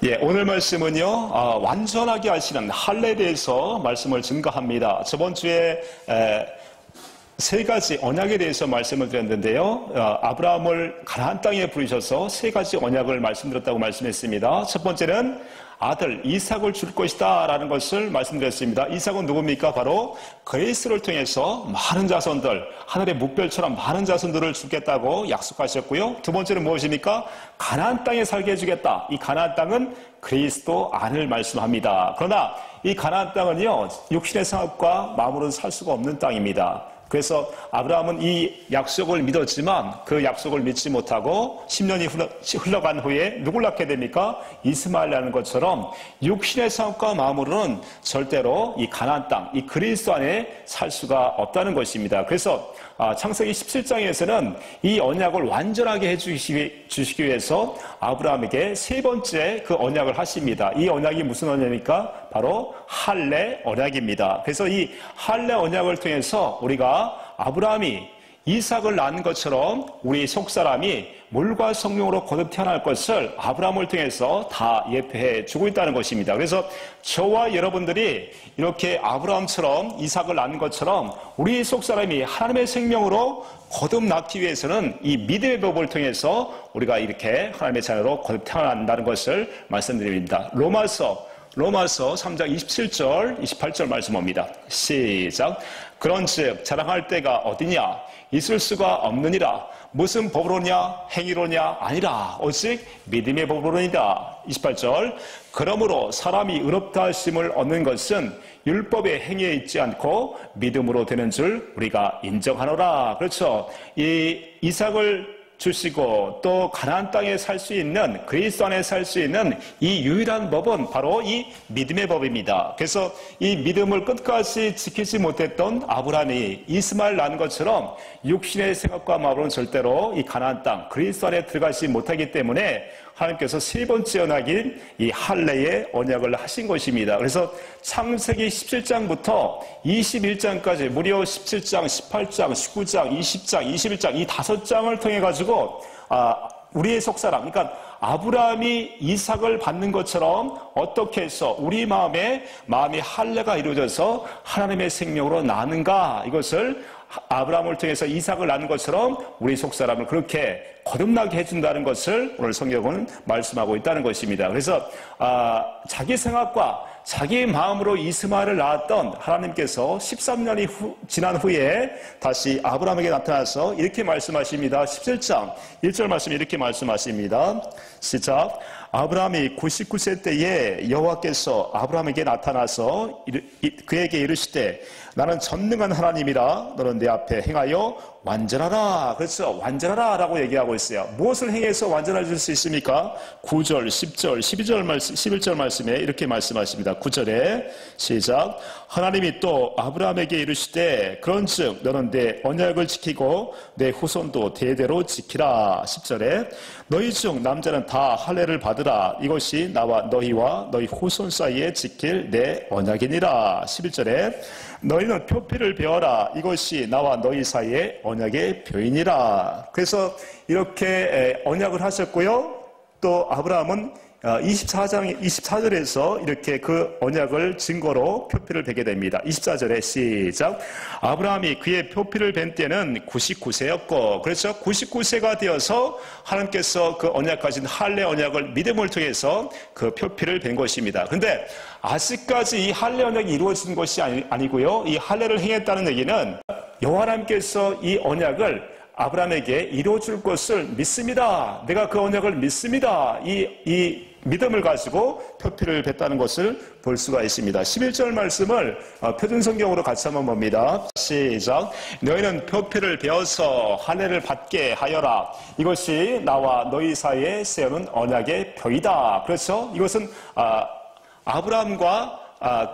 예, 오늘 말씀은요, 완전하게 하시는 할례에 대해서 말씀을 증거합니다. 저번 주에 세 가지 언약에 대해서 말씀을 드렸는데요. 아브라함을 가나안 땅에 부르셔서 세 가지 언약을 말씀드렸다고 말씀했습니다. 첫 번째는 아들 이삭을 줄 것이다 라는 것을 말씀드렸습니다. 이삭은 누굽니까? 바로 그리스도를 통해서 많은 자손들, 하늘의 묵별처럼 많은 자손들을 주겠다고 약속하셨고요. 두 번째는 무엇입니까? 가나안 땅에 살게 해주겠다. 이 가나안 땅은 그리스도 안을 말씀합니다. 그러나 이 가나안 땅은요, 육신의 생각과 마음으로는 살 수가 없는 땅입니다. 그래서 아브라함은 이 약속을 믿었지만 그 약속을 믿지 못하고 10년이 흘러간 후에 누굴 낳게 됩니까? 이스마엘이라는 것처럼 육신의 생각과 마음으로는 절대로 이 가나안 땅, 이 그리스도 안에 살 수가 없다는 것입니다. 그래서 창세기 17장에서는 이 언약을 완전하게 해주시기 위해서 아브라함에게 세 번째 그 언약을 하십니다. 이 언약이 무슨 언약입니까? 바로 할례 언약입니다. 그래서 이 할례 언약을 통해서 우리가 아브라함이 이삭을 낳은 것처럼 우리 속사람이 물과 성령으로 거듭 태어날 것을 아브라함을 통해서 다 예표해 주고 있다는 것입니다. 그래서 저와 여러분들이 이렇게 아브라함처럼 이삭을 낳은 것처럼 우리 속사람이 하나님의 생명으로 거듭 낳기 위해서는 이 믿음의 법을 통해서 우리가 이렇게 하나님의 자녀로 거듭 태어난다는 것을 말씀드립니다. 로마서 3장 27절, 28절 말씀합니다. 시작. 그런즉 자랑할 때가 어디냐? 있을 수가 없느니라. 무슨 법으로냐? 행위로냐? 아니라 오직 믿음의 법으로니라. 28절. 그러므로 사람이 의롭다 하심을 얻는 것은 율법의 행위에 있지 않고 믿음으로 되는 줄 우리가 인정하노라. 그렇죠. 이 이삭을 주시고 또 가나안 땅에 살 수 있는, 그리스도 안에 살 수 있는 이 유일한 법은 바로 이 믿음의 법입니다. 그래서 이 믿음을 끝까지 지키지 못했던 아브라함이 이스마엘 낳은 것처럼 육신의 생각과 마음으로는 절대로 이 가나안 땅, 그리스도 안에 들어가지 못하기 때문에 하나님께서 세 번째 언약인 이 할례의 언약을 하신 것입니다. 그래서 창세기 17장부터 21장까지 무려 17장, 18장, 19장, 20장, 21장 이 5장을 통해 가지고 우리의 속사람, 그러니까 아브라함이 이삭을 받는 것처럼 어떻게 해서 우리 마음의 할례가 이루어져서 하나님의 생명으로 나는가, 이것을 아브라함을 통해서 이삭을 낳은 것처럼 우리 속사람을 그렇게 거듭나게 해준다는 것을 오늘 성경은 말씀하고 있다는 것입니다. 그래서 자기 생각과 자기 마음으로 이스마엘을 낳았던 하나님께서 13년이 지난 후에 다시 아브라함에게 나타나서 이렇게 말씀하십니다. 17장 1절 말씀에 이렇게 말씀하십니다. 시작. 아브라함이 99세 때에 여호와께서 아브라함에게 나타나서 그에게 이르시되 나는 전능한 하나님이라 너는 내 앞에 행하여 완전하라. 그렇죠. 완전하라 라고 얘기하고 있어요. 무엇을 행해서 완전해질 수 있습니까? 9절, 10절, 11절 말씀에 이렇게 말씀하십니다. 9절에 시작. 하나님이 또 아브라함에게 이르시되 그런즉 너는 내 언약을 지키고 내 후손도 대대로 지키라. 10절에 너희 중 남자는 다 할례를 받으라. 이것이 나와 너희와 너희 후손 사이에 지킬 내 언약이니라. 11절에 너희는 표피를 베어라. 이것이 나와 너희 사이의 언약의 표인이라. 그래서 이렇게 언약을 하셨고요. 또 아브라함은 24절에서 이렇게 그 언약을 증거로 표피를 베게 됩니다. 24절에 시작. 아브라함이 그의 표피를 벤 때는 99세였고, 그렇죠? 99세가 되어서 하나님께서 그 언약하신 할례 언약을 믿음을 통해서 그 표피를 벤 것입니다. 그런데 아직까지 이 할례 언약이 이루어진 것이 아니고요. 이 할례를 행했다는 얘기는 여호와 하나님께서 이 언약을 아브라함에게 이루어줄 것을 믿습니다. 내가 그 언약을 믿습니다. 이 믿음을 가지고 표피를 뱉다는 것을 볼 수가 있습니다. 11절 말씀을 표준성경으로 같이 한번 봅니다. 시작. 너희는 표피를 베어서 할례를 받게 하여라. 이것이 나와 너희 사이에 세우는 언약의 표이다. 그렇죠? 이것은 아브라함과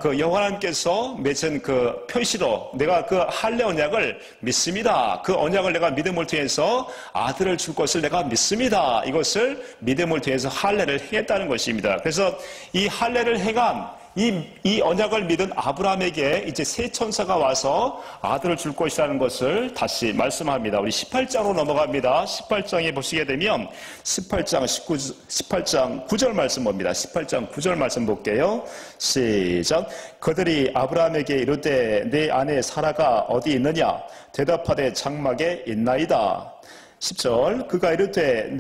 그 여호와 하나님께서 맺은 그 표시로 내가 그 할례 언약을 믿습니다. 그 언약을 내가 믿음을 통해서 아들을 줄 것을 내가 믿습니다. 이것을 믿음을 통해서 할례를 행했다는 것입니다. 그래서 이 할례를 행한 이 언약을 믿은 아브라함에게 이제 새 천사가 와서 아들을 줄 것이라는 것을 다시 말씀합니다. 우리 18장으로 넘어갑니다. 18장에 보시게 되면 18장 9절 말씀 봅니다. 18장 9절 말씀 볼게요. 시작. 그들이 아브라함에게 이르되 내 아내 사라가 어디 있느냐? 대답하되 장막에 있나이다. 10절. 그가 이르되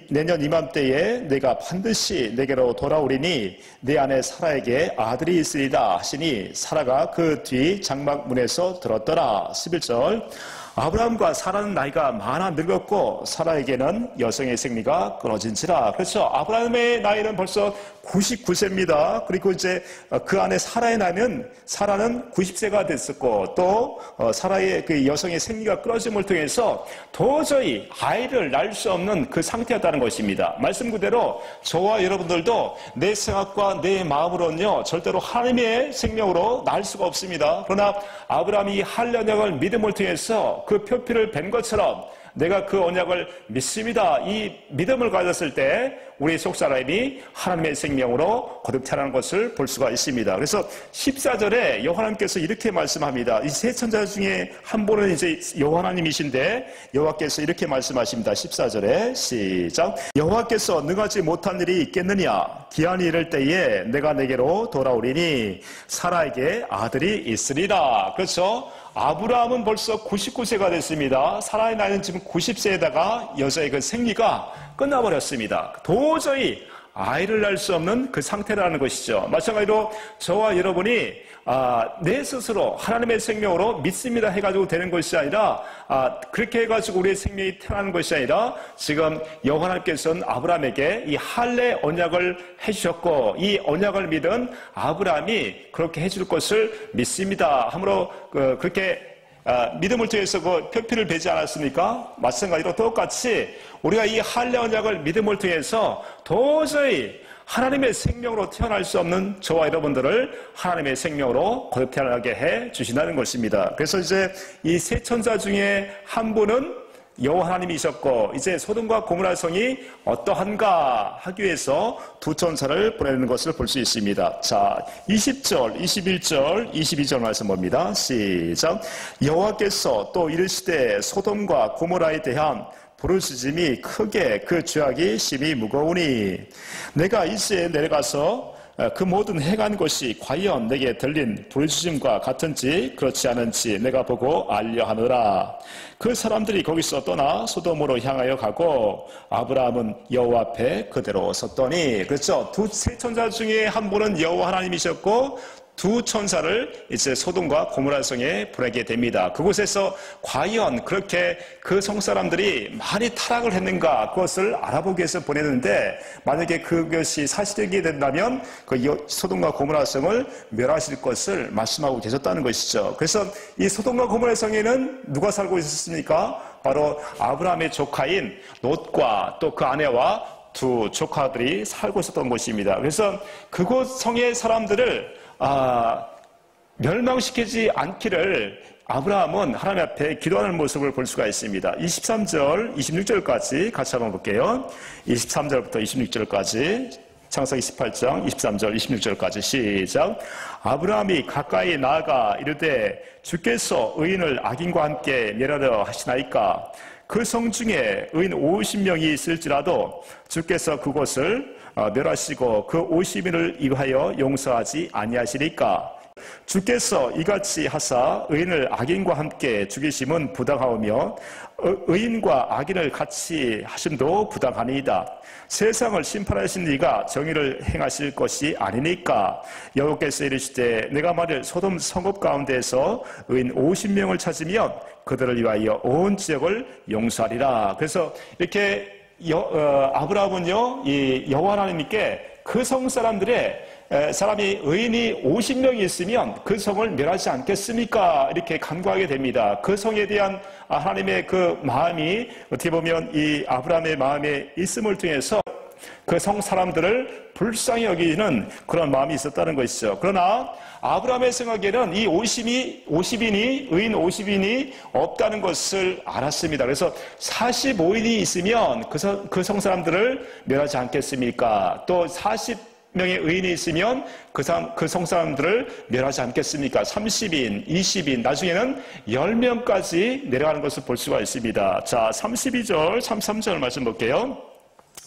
내년 이맘때에 내가 반드시 내게로 돌아오리니 내 아내 사라에게 아들이 있으리라 하시니 사라가 그 뒤 장막 문에서 들었더라. 11절. 아브라함과 사라는 나이가 많아 늙었고 사라에게는 여성의 생리가 끊어진지라. 그렇죠. 아브라함의 나이는 벌써 99세입니다. 그리고 이제 그 안에 사라는 90세가 됐었고 또 사라의 그 여성의 생리가 끊어짐을 통해서 도저히 아이를 낳을 수 없는 그 상태였다는 것입니다. 말씀 그대로 저와 여러분들도 내 생각과 내 마음으로는요 절대로 하나님의 생명으로 낳을 수가 없습니다. 그러나 아브라함이 할례 언약을 믿음을 통해서 그 표피를 벤 것처럼 내가 그 언약을 믿습니다. 이 믿음을 가졌을 때 우리 속사람이 하나님의 생명으로 거듭 태어나는 것을 볼 수가 있습니다. 그래서 14절에 여호와님께서 이렇게 말씀합니다. 이 세 천사 중에 한 분은 이제 여호와님이신데 여호와께서 이렇게 말씀하십니다. 14절에 시작. 여호와께서 능하지 못한 일이 있겠느냐? 기한이 이를 때에 내가 내게로 돌아오리니 사라에게 아들이 있으리라. 그렇죠? 아브라함은 벌써 99세가 됐습니다. 사라의 나이는 지금 90세에다가 여자의 그 생리가 끝나버렸습니다. 도저히 아이를 낳을 수 없는 그 상태라는 것이죠. 마찬가지로 저와 여러분이 내 스스로 하나님의 생명으로 믿습니다 해가지고 되는 것이 아니라 그렇게 해가지고 우리의 생명이 태어나는 것이 아니라 지금 여호와 하나님께서는 아브라함에게 이 할례 언약을 해주셨고 이 언약을 믿은 아브라함이 그렇게 해줄 것을 믿습니다 함으로 그렇게 믿음을 통해서 그 표피를 베지 않았습니까? 마찬가지로 똑같이 우리가 이 할례 언약을 믿음을 통해서 도저히 하나님의 생명으로 태어날 수 없는 저와 여러분들을 하나님의 생명으로 거듭 태어나게 해 주신다는 것입니다. 그래서 이제 이 세 천사 중에 한 분은 여호와 하나님이셨고 이제 소돔과 고모라 성이 어떠한가 하기 위해서 두 천사를 보내는 것을 볼 수 있습니다. 자, 20절, 21절, 22절 말씀 봅니다. 시작. 여호와께서 또 이르시되 소돔과 고모라에 대한 부르짖음이 크게 그 죄악이 심히 무거우니 내가 이제 내려가서 그 모든 행한 것이 과연 내게 들린 부르짖음과 같은지 그렇지 않은지 내가 보고 알려하노라. 그 사람들이 거기서 떠나 소돔으로 향하여 가고 아브라함은 여호와 앞에 그대로 섰더니 그렇죠. 세 천사 중에 한 분은 여호와 하나님이셨고 두 천사를 이제 소돔과 고모라 성에 보내게 됩니다. 그곳에서 과연 그렇게 그 성 사람들이 많이 타락을 했는가 그것을 알아보기 위해서 보내는데 만약에 그것이 사실이게 된다면 그 소돔과 고모라 성을 멸하실 것을 말씀하고 계셨다는 것이죠. 그래서 이 소돔과 고모라 성에는 누가 살고 있었습니까? 바로 아브라함의 조카인 롯과 또 그 아내와 두 조카들이 살고 있었던 곳입니다. 그래서 그곳 성의 사람들을 멸망시키지 않기를 아브라함은 하나님 앞에 기도하는 모습을 볼 수가 있습니다. 23절, 26절까지 같이 한번 볼게요. 23절부터 26절까지 창세기 18장 23절, 26절까지 시작. 아브라함이 가까이 나아가 이르되 주께서 의인을 악인과 함께 멸하려 하시나이까? 그 성 중에 의인 50명이 있을지라도 주께서 그곳을 멸하시고 그 50인을 위하여 용서하지 아니하시리까? 주께서 이같이 하사 의인을 악인과 함께 죽이심은 부당하오며 의인과 악인을 같이 하심도 부당하니이다. 세상을 심판하신 이가 정의를 행하실 것이 아니니까. 여호와께서 이르시되 내가 만일 소돔 성읍 가운데에서 의인 50명을 찾으면 그들을 위하여 온 지역을 용서하리라. 그래서 이렇게 아브라함은요 이 여호와 하나님께 그 성 사람들의 사람이 의인이 50명이 있으면 그 성을 멸하지 않겠습니까? 이렇게 간구하게 됩니다. 그 성에 대한 하나님의 그 마음이 어떻게 보면 이 아브라함의 마음에 있음을 통해서 그 성 사람들을 불쌍히 여기는 그런 마음이 있었다는 것이죠. 그러나 아브라함의 생각에는 이 50인이 의인 50인이 없다는 것을 알았습니다. 그래서 45인이 있으면 그 성 사람들을 멸하지 않겠습니까? 또 명의 의인이 있으면 그 성사람들을 멸하지 않겠습니까? 30인, 20인, 나중에는 10명까지 내려가는 것을 볼 수가 있습니다. 자, 32절, 33절 말씀 볼게요.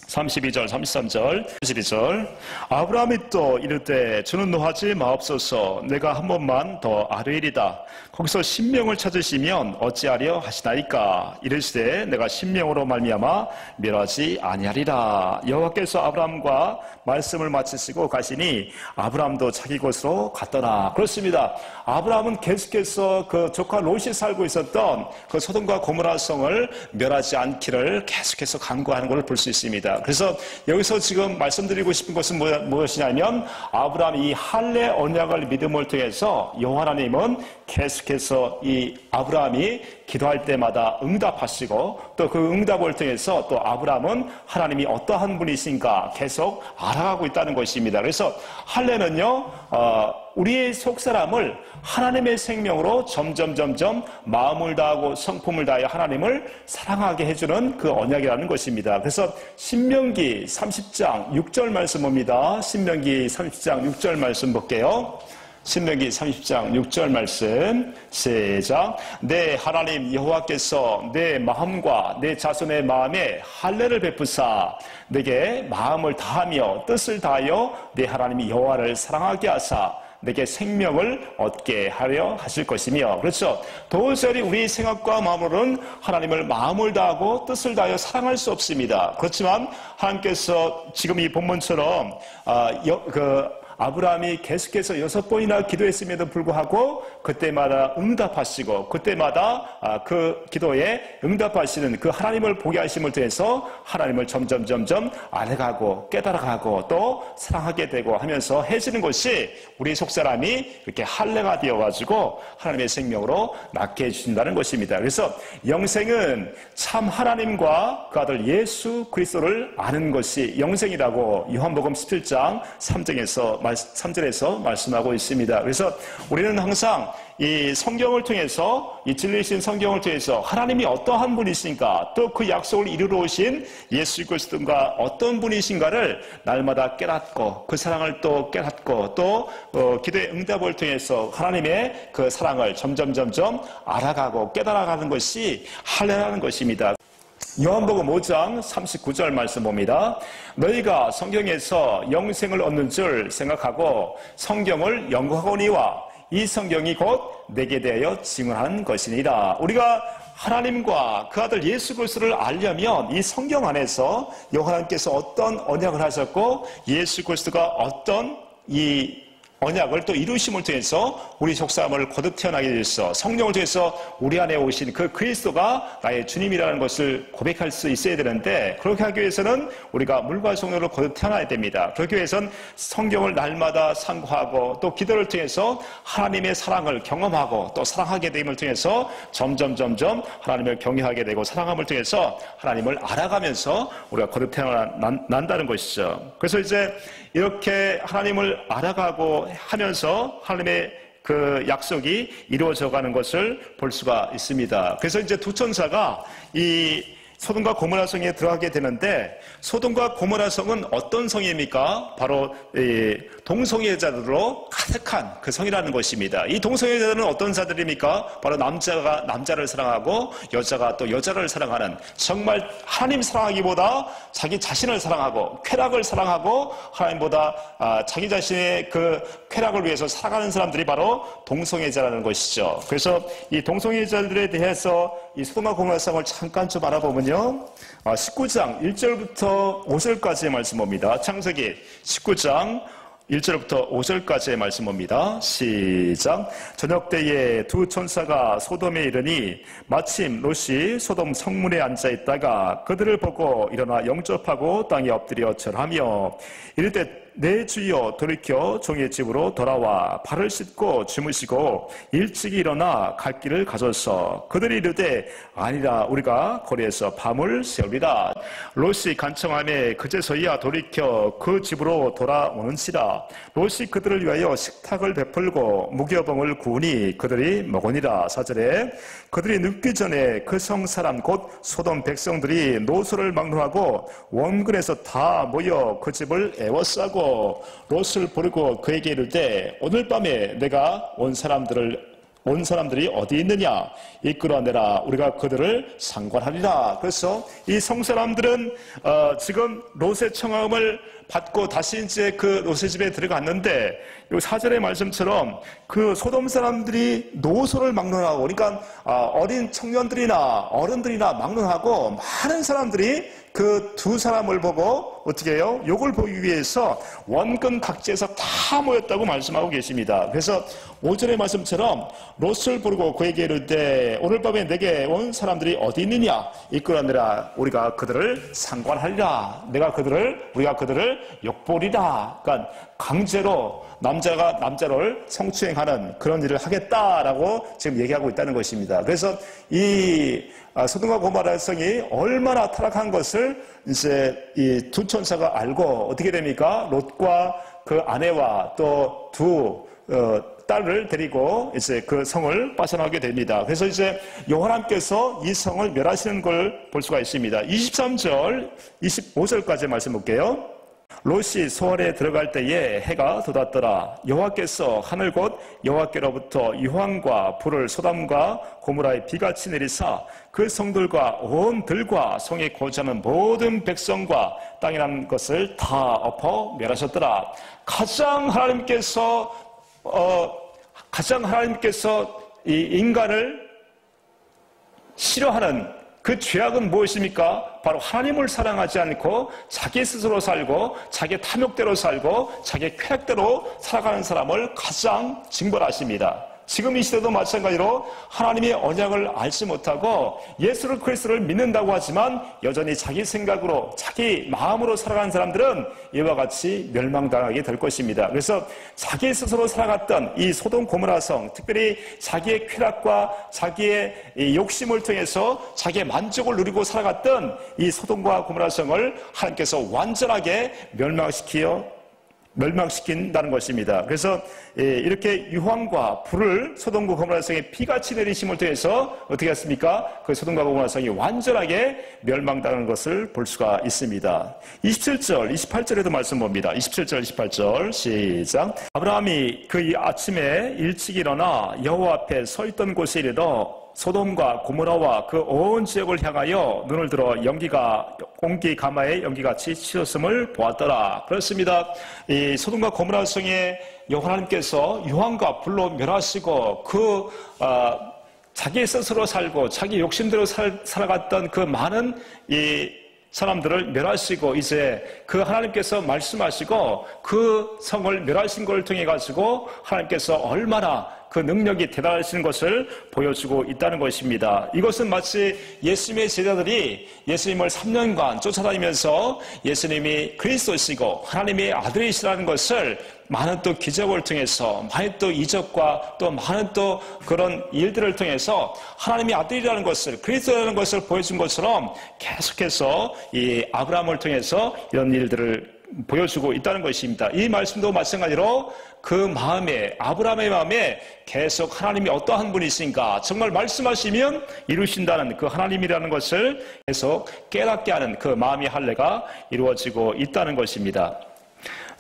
32절, 33절, 32절. 아브라함이 또 이르되 주는 노하지 마옵소서. 내가 한 번만 더 아뢰리다. 거기서 신명을 찾으시면 어찌하려 하시나이까. 이르시되 내가 신명으로 말미암아 멸하지 아니하리라. 여호와께서 아브라함과 말씀을 마치시고 가시니 아브라함도 자기 곳으로 갔더라. 그렇습니다. 아브라함은 계속해서 그 조카 롯이 살고 있었던 그 소돔과 고모라 성을 멸하지 않기를 계속해서 간구하는 것을 볼 수 있습니다. 그래서 여기서 지금 말씀드리고 싶은 것은 무엇이냐면 아브라함이 이 할례 언약을 믿음을 통해서 여호와 하나님은 계속해서 이 아브라함이 기도할 때마다 응답하시고 또 그 응답을 통해서 또 아브라함은 하나님이 어떠한 분이신가 계속 알아가고 있다는 것입니다. 그래서 할례는요, 우리의 속사람을 하나님의 생명으로 점점 마음을 다하고 성품을 다하여 하나님을 사랑하게 해주는 그 언약이라는 것입니다. 그래서 신명기 30장 6절 말씀 봅니다. 신명기 30장 6절 말씀 볼게요. 신명기 30장 6절 말씀 시작. 내 하나님 여호와께서 내 마음과 내 자손의 마음에 할례를 베푸사 내게 마음을 다하며 뜻을 다하여 내 하나님 여호와를 사랑하게 하사 내게 생명을 얻게 하려 하실 것이며. 그렇죠. 도저히 우리 생각과 마음으로는 하나님을 마음을 다하고 뜻을 다하여 사랑할 수 없습니다. 그렇지만 하나님께서 지금 이 본문처럼 아브라함이 계속해서 6번이나 기도했음에도 불구하고 그때마다 응답하시고 그때마다 그 기도에 응답하시는 그 하나님을 보게 하심을 통해서 하나님을 점점 알아가고 깨달아가고 또 사랑하게 되고 하면서 해지는 것이 우리 속사람이 이렇게 할례가 되어가지고 하나님의 생명으로 낳게 해주신다는 것입니다. 그래서 영생은 참 하나님과 그 아들 예수 그리스도를 아는 것이 영생이라고 요한복음 17장 3절에서 말씀하고 있습니다. 그래서 우리는 항상 이 성경을 통해서 이 진리이신 성경을 통해서 하나님이 어떠한 분이신가 또 그 약속을 이루러 오신 예수 그리스도가 어떤 분이신가를 날마다 깨닫고 그 사랑을 또 깨닫고 또 기도의 응답을 통해서 하나님의 그 사랑을 점점 알아가고 깨달아가는 것이 할례라는 것입니다. 요한복음 5장 39절 말씀 봅니다. 너희가 성경에서 영생을 얻는 줄 생각하고 성경을 연구하거니와 이 성경이 곧 내게 대하여 증언하는 것이니라. 우리가 하나님과 그 아들 예수 그리스도를 알려면 이 성경 안에서 여호와 하나님께서 어떤 언약을 하셨고 예수 그리스도가 어떤 이 언약을 또 이루심을 통해서 우리 속사함을 거듭 태어나게 되어서 성령을 통해서 우리 안에 오신 그 그리스도가 나의 주님이라는 것을 고백할 수 있어야 되는데 그렇게 하기 위해서는 우리가 물과 성령으로 거듭 태어나야 됩니다. 그렇기 위해서는 성경을 날마다 상고하고 또 기도를 통해서 하나님의 사랑을 경험하고 또 사랑하게 됨을 통해서 점점 하나님을 경외하게 되고 사랑함을 통해서 하나님을 알아가면서 우리가 거듭 태어난다는 것이죠. 그래서 이제 이렇게 하나님을 알아가고 하면서 하나님의 그 약속이 이루어져 가는 것을 볼 수가 있습니다. 그래서 이제 두 천사가 이 소돔과 고모라 성에 들어가게 되는데 소돔과 고모라 성은 어떤 성입니까? 바로 동성애자들로 가득한 그 성이라는 것입니다. 이 동성애자들은 어떤 자들입니까? 바로 남자가 남자를 사랑하고 여자가 또 여자를 사랑하는 정말 하나님 사랑하기보다 자기 자신을 사랑하고 쾌락을 사랑하고 하나님보다 자기 자신의 그 쾌락을 위해서 살아가는 사람들이 바로 동성애자라는 것이죠. 그래서 이 동성애자들에 대해서 이 소돔과 고모라 성을 잠깐 좀 알아보면요. 19장 1절부터 5절까지의 말씀 봅니다. 창세기 19장 1절부터 5절까지의 말씀 봅니다. 시작. 저녁 때에 두 천사가 소돔에 이르니 마침 롯이 소돔 성문에 앉아 있다가 그들을 보고 일어나 영접하고 땅에 엎드려 절하며 이르되 내 주여 돌이켜 종의 집으로 돌아와 발을 씻고 주무시고 일찍이 일어나 갈 길을 가져서 그들이 이르되 아니라 우리가 거리에서 밤을 새우리라. 롯이 간청하매 그제서야 돌이켜 그 집으로 돌아오는지라. 롯이 그들을 위하여 식탁을 베풀고 무교병을 구우니 그들이 먹으니라. 4절에 그들이 눕기 전에 그 성 사람 곧 소돔 백성들이 노소를 막론하고 원근에서 다 모여 그 집을 애워싸고 또 롯을 부르고 그에게 이르되 오늘 밤에 내가 온 사람들이 어디 있느냐 이끌어내라 우리가 그들을 상관하리라. 그래서 이 성사람들은 지금 롯의 청함을 받고 다시 이제 그 롯의 집에 들어갔는데 이 4절의 말씀처럼 그 소돔 사람들이 노소를 막론하고, 그러니까 어린 청년들이나 어른들이나 막론하고 많은 사람들이 그 두 사람을 보고 어떻게 해요? 욕을 보기 위해서 원근 각지에서 다 모였다고 말씀하고 계십니다. 그래서 5절의 말씀처럼 롯을 부르고 그에게 이르되 오늘 밤에 내게 온 사람들이 어디 있느냐 이끌어내라 우리가 그들을 상관하리라. 우리가 그들을 욕보리라. 그러니까 강제로 남자가 남자를 성추행하는 그런 일을 하겠다라고 지금 얘기하고 있다는 것입니다. 그래서 이 소돔과 고모라의 성이 얼마나 타락한 것을 이제 이 두 천사가 알고 어떻게 됩니까? 롯과 그 아내와 또 두 딸을 데리고 이제 그 성을 빠져나오게 됩니다. 그래서 이제 여호와께서 이 성을 멸하시는 걸 볼 수가 있습니다. 23절, 25절까지 말씀 볼게요. 롯이 소알에 들어갈 때에 해가 돋았더라. 여호와께서 하늘 곧 여호와께로부터 유황과 불을 소돔과 고모라에 비같이 내리사 그 성들과 온 들과 성에 거주하는 모든 백성과 땅이라는 것을 다 엎어 멸하셨더라. 가장 하나님께서 이 인간을 싫어하는 그 죄악은 무엇입니까? 바로 하나님을 사랑하지 않고 자기 스스로 살고 자기 탐욕대로 살고 자기 쾌락대로 살아가는 사람을 가장 징벌하십니다. 지금 이 시대도 마찬가지로 하나님의 언약을 알지 못하고 예수 그리스도를 믿는다고 하지만 여전히 자기 생각으로 자기 마음으로 살아가는 사람들은 이와 같이 멸망당하게 될 것입니다. 그래서 자기 스스로 살아갔던 이 소돔 고모라 성, 특별히 자기의 쾌락과 자기의 이 욕심을 통해서 자기의 만족을 누리고 살아갔던 이 소돔과 고모라 성을 하나님께서 완전하게 멸망시킨다는 것입니다. 그래서 이렇게 유황과 불을 소돔과 고모라 성에 피같이 내리심을 통해서 어떻게 했습니까? 그 소돔과 고모라 성이 완전하게 멸망당하는 것을 볼 수가 있습니다. 27절, 28절에도 말씀 봅니다. 27절, 28절 시작. 아브라함이 그 아침에 일찍 일어나 여호와 앞에 서 있던 곳에 이르러 소돔과 고모라와 그 온 지역을 향하여 눈을 들어 공기 가마에 연기같이 치솟음을 보았더라. 그렇습니다. 이 소돔과 고모라 성에 여호와 하나님께서 유황과 불로 멸하시고 자기 스스로 살고 자기 욕심대로 살아갔던 그 많은 이 사람들을 멸하시고 이제 그 하나님께서 말씀하시고 그 성을 멸하신 걸 통해 가지고 하나님께서 얼마나 그 능력이 대단하신 것을 보여주고 있다는 것입니다. 이것은 마치 예수님의 제자들이 예수님을 3년간 쫓아다니면서 예수님이 그리스도시고 하나님의 아들이시라는 것을 많은 또 기적을 통해서 많은 또 이적과 또 많은 또 그런 일들을 통해서 하나님의 아들이라는 것을 그리스도라는 것을 보여준 것처럼 계속해서 이 아브라함을 통해서 이런 일들을 보여주고 있다는 것입니다. 이 말씀도 마찬가지로 그 마음에 아브라함의 마음에 계속 하나님이 어떠한 분이신가 정말 말씀하시면 이루신다는 그 하나님이라는 것을 계속 깨닫게 하는 그 마음의 할례가 이루어지고 있다는 것입니다.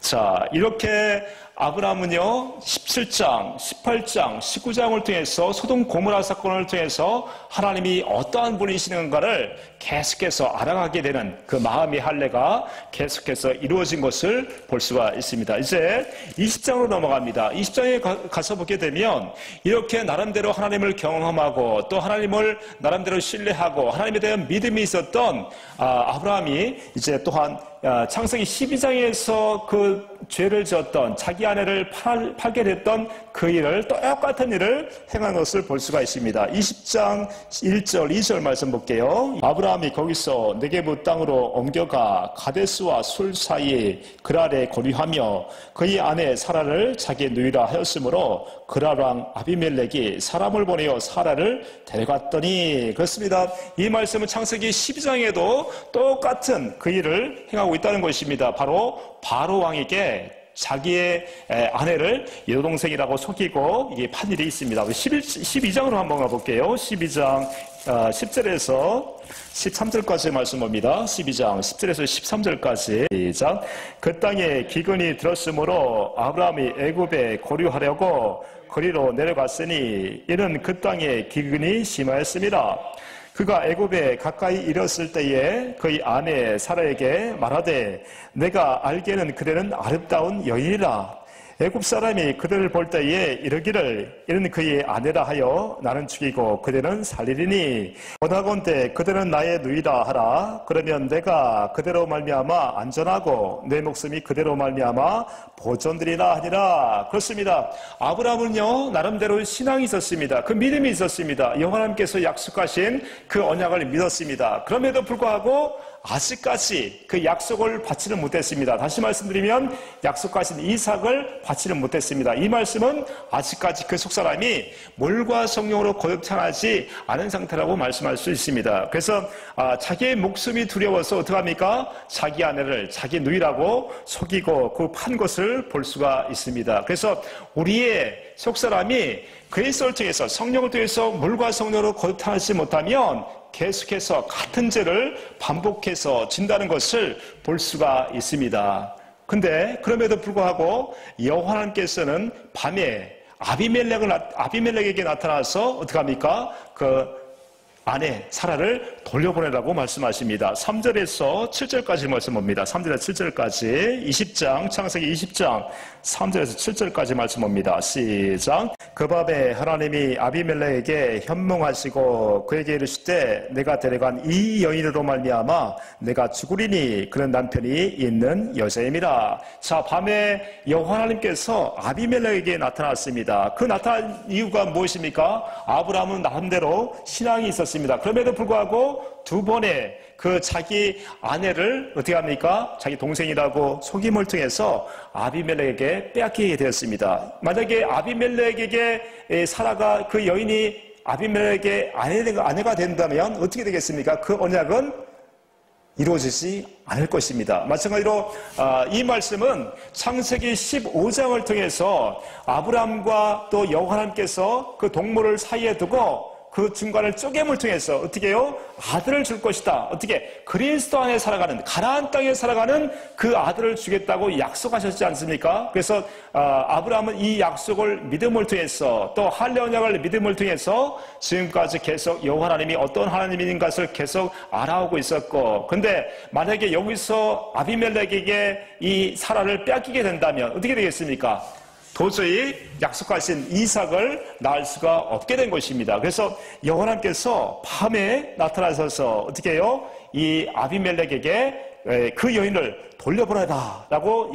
자, 이렇게 아브라함은요 17장, 18장, 19장을 통해서 소돔 고모라 사건을 통해서 하나님이 어떠한 분이시는가를 계속해서 알아가게 되는 그 마음의 할례가 계속해서 이루어진 것을 볼 수가 있습니다. 이제 20장으로 넘어갑니다. 20장에 가서 보게 되면 이렇게 나름대로 하나님을 경험하고 또 하나님을 나름대로 신뢰하고 하나님에 대한 믿음이 있었던 아브라함이 이제 또한 창세기 12장에서 그 죄를 지었던 자기 아내를 팔게 됐던 그 일을 똑같은 일을 행한 것을 볼 수가 있습니다. 20장 1절 2절 말씀 볼게요. 아브라함이 거기서 네게부 땅으로 옮겨가 가데스와 술 사이에 그랄에 거류하며 그의 아내 사라를 자기의 누이라 하였으므로 그랄 왕 아비멜렉이 사람을 보내어 사라를 데려갔더니 그렇습니다. 이 말씀은 창세기 12장에도 똑같은 그 일을 행하고 있다는 것입니다. 바로 바로 왕에게 자기의 아내를 여동생이라고 속이고 이게 판 일이 있습니다. 12장으로 한번 가볼게요. 12장 10절에서 13절까지 말씀 봅니다. 12장 10절에서 13절까지 시작. 그 땅에 기근이 들었으므로 아브라함이 애굽에 거류하려고 거리로 내려갔으니 이는 그 땅에 기근이 심하였습니다. 그가 애굽에 가까이 이르렀을 때에 그의 아내 사라에게 말하되 내가 알기에는 그대는 아름다운 여인이라. 애굽 사람이 그들을 볼 때에 이르기를 이는 그의 아내라 하여 나는 죽이고 그대는 살리리니 원하건대 그들은 나의 누이라 하라. 그러면 내가 그대로 말미암아 안전하고 내 목숨이 그대로 말미암아 보존되리라 하니라. 그렇습니다. 아브라함은요 나름대로 신앙이 있었습니다. 그 믿음이 있었습니다. 여호와 하나님께서 약속하신 그 언약을 믿었습니다. 그럼에도 불구하고 아직까지 그 약속을 받지는 못했습니다. 다시 말씀드리면 약속하신 이삭을 받지는 못했습니다. 이 말씀은 아직까지 그 속사람이 물과 성령으로 거듭나지 않은 상태라고 말씀할 수 있습니다. 그래서 자기의 목숨이 두려워서 어떡합니까? 자기 아내를 자기 누이라고 속이고 그 판 것을 볼 수가 있습니다. 그래서 우리의 속사람이 그리스도를 통해서 성령을 통해서 물과 성령으로 거듭나지 못하면 계속해서 같은 죄를 반복해서 진다는 것을 볼 수가 있습니다. 근데 그럼에도 불구하고 여호와 하나님께서는 밤에 아비멜렉에게 나타나서 어떻게 합니까? 그 아내 사라를 돌려보내라고 말씀하십니다. 3절에서 7절까지 말씀 봅니다. 3절에서 7절까지 20장 창세기 20장 3절에서 7절까지 말씀 봅니다. 시작. 그 밤에 하나님이 아비멜렉에게 현몽하시고 그에게 이르시되 내가 데려간 이 여인으로 말미암아 내가 죽으리니 그는 남편이 있는 여자임이라. 자, 밤에 여호와 하나님께서 아비멜렉에게 나타났습니다. 그 나타난 이유가 무엇입니까? 아브라함은 나름대로 신앙이 있었습니다. 그럼에도 불구하고 두 번의 그 자기 아내를 어떻게 합니까? 자기 동생이라고 속임을 통해서 아비멜렉에게 빼앗기게 되었습니다. 만약에 아비멜렉에게 사라가 그 여인이 아비멜렉의 아내가 된다면 어떻게 되겠습니까? 그 언약은 이루어지지 않을 것입니다. 마찬가지로 이 말씀은 창세기 15장을 통해서 아브라함과 또 여호와 하나님께서 그 동물을 사이에 두고 그 중간을 쪼개물 통해서 어떻게 해요? 아들을 줄 것이다. 어떻게? 그리스도 안에 살아가는, 가나안 땅에 살아가는 그 아들을 주겠다고 약속하셨지 않습니까? 그래서 아브라함은 이 약속을 믿음을 통해서 또 할례 언약을 믿음을 통해서 지금까지 계속 여호와 하나님이 어떤 하나님인 것을 계속 알아오고 있었고, 근데 만약에 여기서 아비멜렉에게 이 사라를 빼앗기게 된다면 어떻게 되겠습니까? 도저히 약속하신 이삭을 낳을 수가 없게 된 것입니다. 그래서 여호와 하나님께서 밤에 나타나셔서 어떻게 해요? 이 아비멜렉에게 그 여인을 돌려보내라라고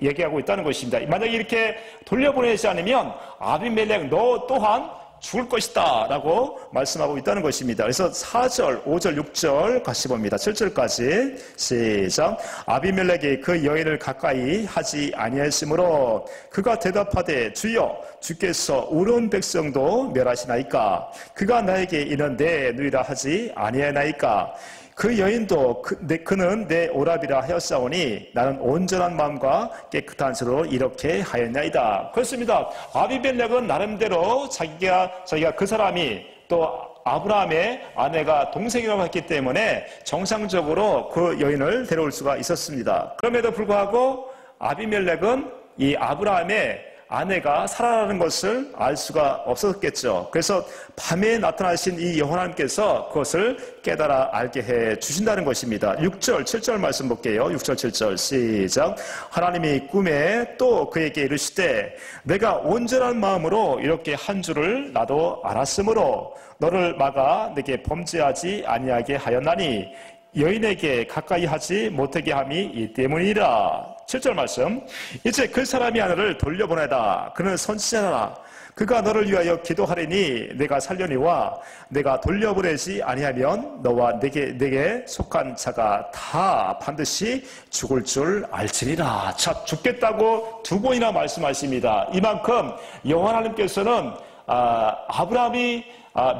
얘기하고 있다는 것입니다. 만약에 이렇게 돌려보내지 않으면 아비멜렉 너 또한 죽을 것이다 라고 말씀하고 있다는 것입니다. 그래서 4절, 5절, 6절 같이 봅니다. 7절까지 시작. 아비멜렉이 그 여인을 가까이 하지 아니하였으므로 그가 대답하되 주여 주께서 우는 백성도 멸하시나이까? 그가 나에게 이는 내 누이라 하지 아니하나이까? 그 여인도 그는 내 오라비라 하였사오니 나는 온전한 마음과 깨끗한 손으로 이렇게 하였나이다. 그렇습니다. 아비멜렉은 나름대로 자기가 그 사람이 또 아브라함의 아내가 동생이라고 했기 때문에 정상적으로 그 여인을 데려올 수가 있었습니다. 그럼에도 불구하고 아비멜렉은 이 아브라함의 아내가 사라라는 것을 알 수가 없었겠죠. 그래서 밤에 나타나신 이 여호와 하나님께서 그것을 깨달아 알게 해 주신다는 것입니다. 6절, 7절 말씀 볼게요. 6절, 7절 시작. 하나님이 꿈에 또 그에게 이르시되 내가 온전한 마음으로 이렇게 한 줄을 나도 알았으므로 너를 막아 내게 범죄하지 아니하게 하였나니 여인에게 가까이 하지 못하게 함이 이 때문이라. 7절 말씀. 이제 그 사람이 아내를 돌려보내다. 그는 선지자라. 그가 너를 위하여 기도하리니 내가 살려니와 내가 돌려보내지 아니하면 너와 내게 속한 자가 다 반드시 죽을 줄 알지니라. 자, 죽겠다고 두 번이나 말씀하십니다. 이만큼 여호와 하나님께서는 아브라함이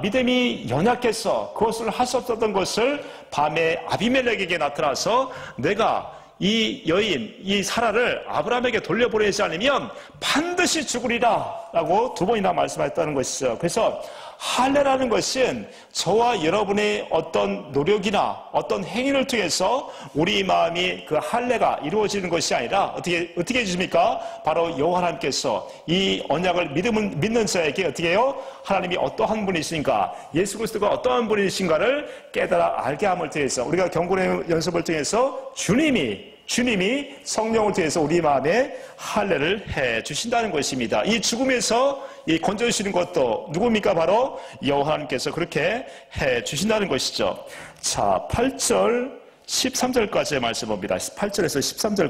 믿음이 연약해서 그것을 할 수 없었던 것을 밤에 아비멜렉에게 나타나서 내가 이 여인, 이 사라를 아브라함에게 돌려보내지 않으면 반드시 죽으리라 라고 두 번이나 말씀하셨다는 것이죠. 그래서 할례라는 것은 저와 여러분의 어떤 노력이나 어떤 행위를 통해서 우리 마음이 그 할례가 이루어지는 것이 아니라 어떻게 해주십니까? 바로 여호와 하나님께서 이 언약을 믿는 자에게 어떻게 해요? 하나님이 어떠한 분이신가, 예수 그리스도가 어떠한 분이신가를 깨달아 알게 함을 통해서 우리가 경건의 연습을 통해서 주님이 성령을 통해서 우리 마음에 할례를 해 주신다는 것입니다. 이 죽음에서 이 건져주시는 것도 누굽니까? 바로 여호와 하나님께서 그렇게 해 주신다는 것이죠. 자, 8절 13절까지의 말씀 봅니다. 8절에서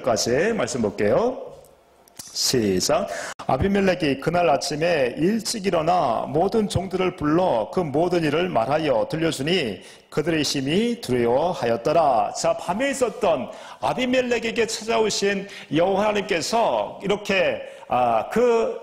13절까지의 말씀 볼게요. 시작. 아비멜렉이 그날 아침에 일찍 일어나 모든 종들을 불러 그 모든 일을 말하여 들려주니 그들의 심히 두려워하였더라. 자, 밤에 있었던 아비멜렉에게 찾아오신 여호와 하나님께서 이렇게 그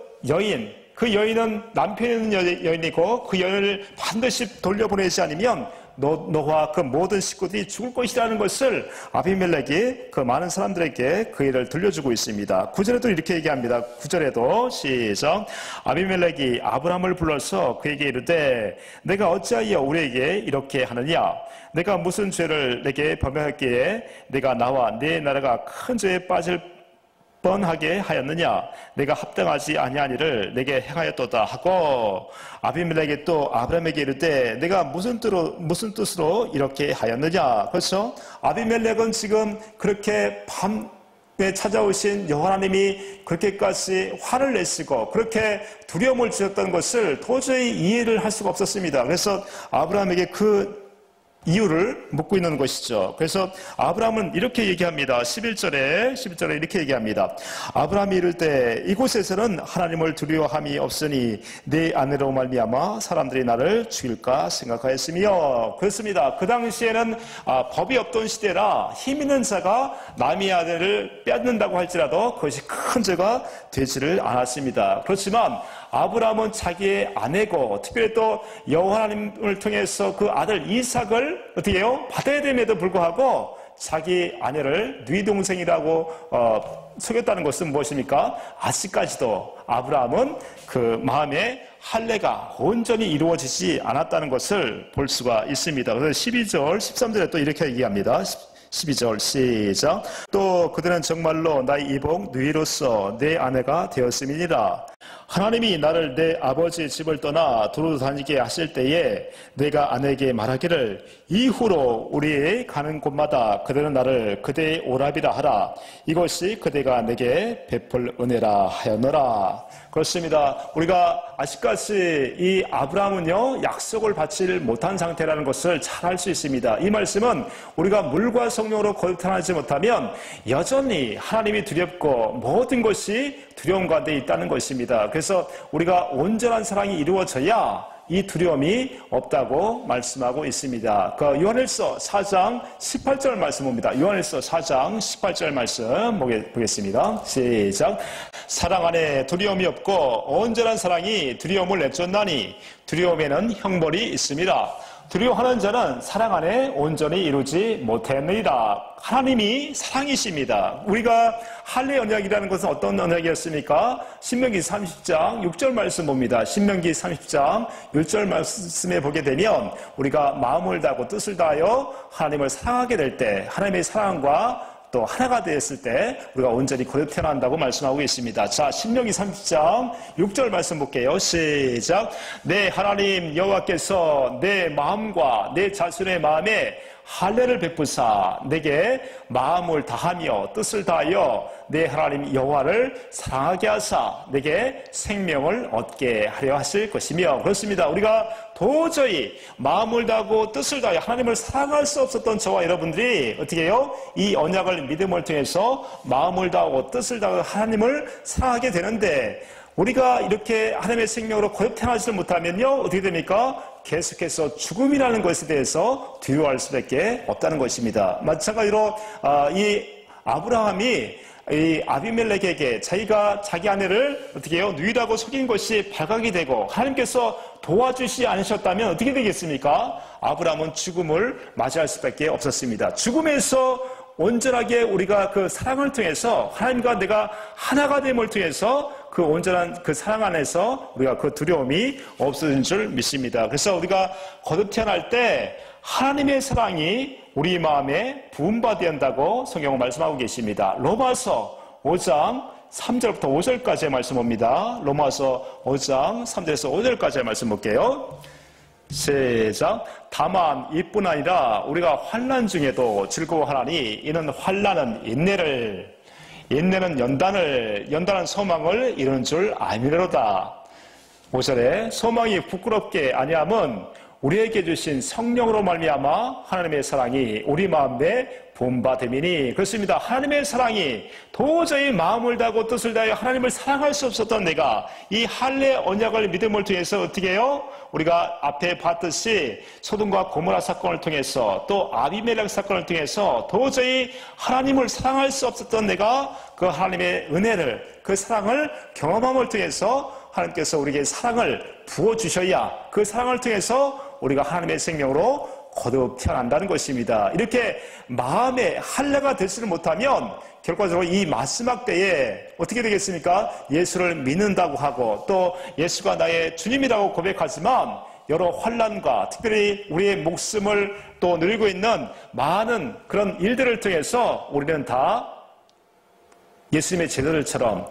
여인은 남편이 있는 여인이고 그 여인을 반드시 돌려보내지 않으면 너와 그 모든 식구들이 죽을 것이라는 것을 아비멜렉이 그 많은 사람들에게 그 일을 들려주고 있습니다. 9절에도 이렇게 얘기합니다. 9절에도 시작. 아비멜렉이 아브라함을 불러서 그에게 이르되 내가 어찌하여 우리에게 이렇게 하느냐? 내가 무슨 죄를 내게 범하였기에 내가 나와 네 나라가 큰 죄에 빠질 뻔하게 하였느냐? 내가 합당하지 아니한 일을 내게 행하였도다 하고 아비멜렉이 또 아브라함에게 이르되 내가 무슨 뜻으로 이렇게 하였느냐? 그래서 아비멜렉은 지금 그렇게 밤에 찾아오신 여호와 하나님이 그렇게까지 화를 내시고 그렇게 두려움을 주셨다는 것을 도저히 이해를 할 수가 없었습니다. 그래서 아브라함에게 그 이유를 묻고 있는 것이죠. 그래서 아브라함은 이렇게 얘기합니다. 11절에 이렇게 얘기합니다. 아브라함이 이를 때 이곳에서는 하나님을 두려워함이 없으니 내 아내로 말미암아 사람들이 나를 죽일까 생각하였으며 그렇습니다. 그 당시에는 법이 없던 시대라 힘 있는 자가 남의 아내를 빼앗는다고 할지라도 그것이 큰 죄가 되지를 않았습니다. 그렇지만 아브라함은 자기의 아내고 특별히 또 여호와 하나님을 통해서 그 아들 이삭을 어떻게 해요? 받아야 됨에도 불구하고 자기 아내를 네 동생이라고 속였다는 것은 무엇입니까? 아직까지도 아브라함은 그 마음에 할례가 온전히 이루어지지 않았다는 것을 볼 수가 있습니다. 그래서 12절, 13절에 또 이렇게 얘기합니다. 12절 시작. 또 그들은 정말로 나의 이복 누이로서 내 아내가 되었음이니라. 하나님이 나를 내 아버지의 집을 떠나 두루 다니게 하실 때에 내가 아내에게 말하기를 이후로 우리 가는 곳마다 그들은 나를 그대의 오랍이라 하라. 이것이 그대가 내게 베풀 은혜라 하였노라. 그렇습니다. 우리가 아직까지 이 아브라함은요 약속을 받지를 못한 상태라는 것을 잘 알 수 있습니다. 이 말씀은 우리가 물과 성령으로 거듭나지 못하면 여전히 하나님이 두렵고 모든 것이 두려움 가운데 있다는 것입니다. 그래서 우리가 온전한 사랑이 이루어져야 이 두려움이 없다고 말씀하고 있습니다. 그 요한일서 4장 18절 말씀 봅니다. 요한일서 4장 18절 말씀 보겠습니다. 시작. 사랑 안에 두려움이 없고 온전한 사랑이 두려움을 내쫓나니 두려움에는 형벌이 있습니다. 두려워하는 자는 사랑 안에 온전히 이루지 못했느니라. 하나님이 사랑이십니다. 우리가 할례 언약이라는 것은 어떤 언약이었습니까? 신명기 30장 6절 말씀 봅니다. 신명기 30장 6절 말씀에 보게 되면 우리가 마음을 다하고 뜻을 다하여 하나님을 사랑하게 될 때 하나님의 사랑과 또 하나가 되었을 때 우리가 온전히 거듭 태어난다고 말씀하고 있습니다. 자, 신명기 30장 6절 말씀 볼게요. 시작. 내 하나님 여호와께서 내 마음과 내 자신의 마음에 할례를 베푸사 내게 마음을 다하며 뜻을 다하여 내 하나님 여호와를 사랑하게 하사 내게 생명을 얻게 하려 하실 것이며 그렇습니다. 우리가 도저히 마음을 다하고 뜻을 다하여 하나님을 사랑할 수 없었던 저와 여러분들이 어떻게 해요? 이 언약을 믿음을 통해서 마음을 다하고 뜻을 다하여 하나님을 사랑하게 되는데 우리가 이렇게 하나님의 생명으로 거듭 태어나지를 못하면요 어떻게 됩니까? 계속해서 죽음이라는 것에 대해서 두려워할 수밖에 없다는 것입니다. 마찬가지로 이 아브라함이 이 아비멜렉에게 자기가 자기 아내를 어떻게 해요? 누이라고 속인 것이 발각이 되고 하나님께서 도와주시지 않으셨다면 어떻게 되겠습니까? 아브라함은 죽음을 맞이할 수밖에 없었습니다. 죽음에서 온전하게 우리가 그 사랑을 통해서 하나님과 내가 하나가 됨을 통해서 그 온전한 그 사랑 안에서 우리가 그 두려움이 없어진 줄 믿습니다. 그래서 우리가 거듭 태어날 때 하나님의 사랑이 우리 마음에 부음받아야 한다고 성경은 말씀하고 계십니다. 로마서 5장 3절부터 5절까지의 말씀 봅니다. 로마서 5장 3절에서 5절까지의 말씀 볼게요. 시작. 다만 이뿐 아니라 우리가 환난 중에도 즐거워하나니 이는 환난은 인내를, 인내는 연단을, 연단은 소망을 이루는 줄 아미로다. 5절에 소망이 부끄럽게 아니함은 우리에게 주신 성령으로 말미암아 하나님의 사랑이 우리 마음에 본받음이니. 그렇습니다. 하나님의 사랑이 도저히 마음을 다하고 뜻을 다하여 하나님을 사랑할 수 없었던 내가 이 할례 언약을 믿음을 통해서 어떻게 해요? 우리가 앞에 봤듯이 소돔과 고모라 사건을 통해서 또 아비멜렉 사건을 통해서 도저히 하나님을 사랑할 수 없었던 내가 그 하나님의 은혜를, 그 사랑을 경험함을 통해서 하나님께서 우리에게 사랑을 부어주셔야 그 사랑을 통해서 우리가 하나님의 생명으로 거듭 태어난다는 것입니다. 이렇게 마음의 할례가 되지를 못하면 결과적으로 이 마지막 때에 어떻게 되겠습니까? 예수를 믿는다고 하고 또 예수가 나의 주님이라고 고백하지만 여러 환난과 특별히 우리의 목숨을 또 누리고 있는 많은 그런 일들을 통해서 우리는 다 예수님의 제자들처럼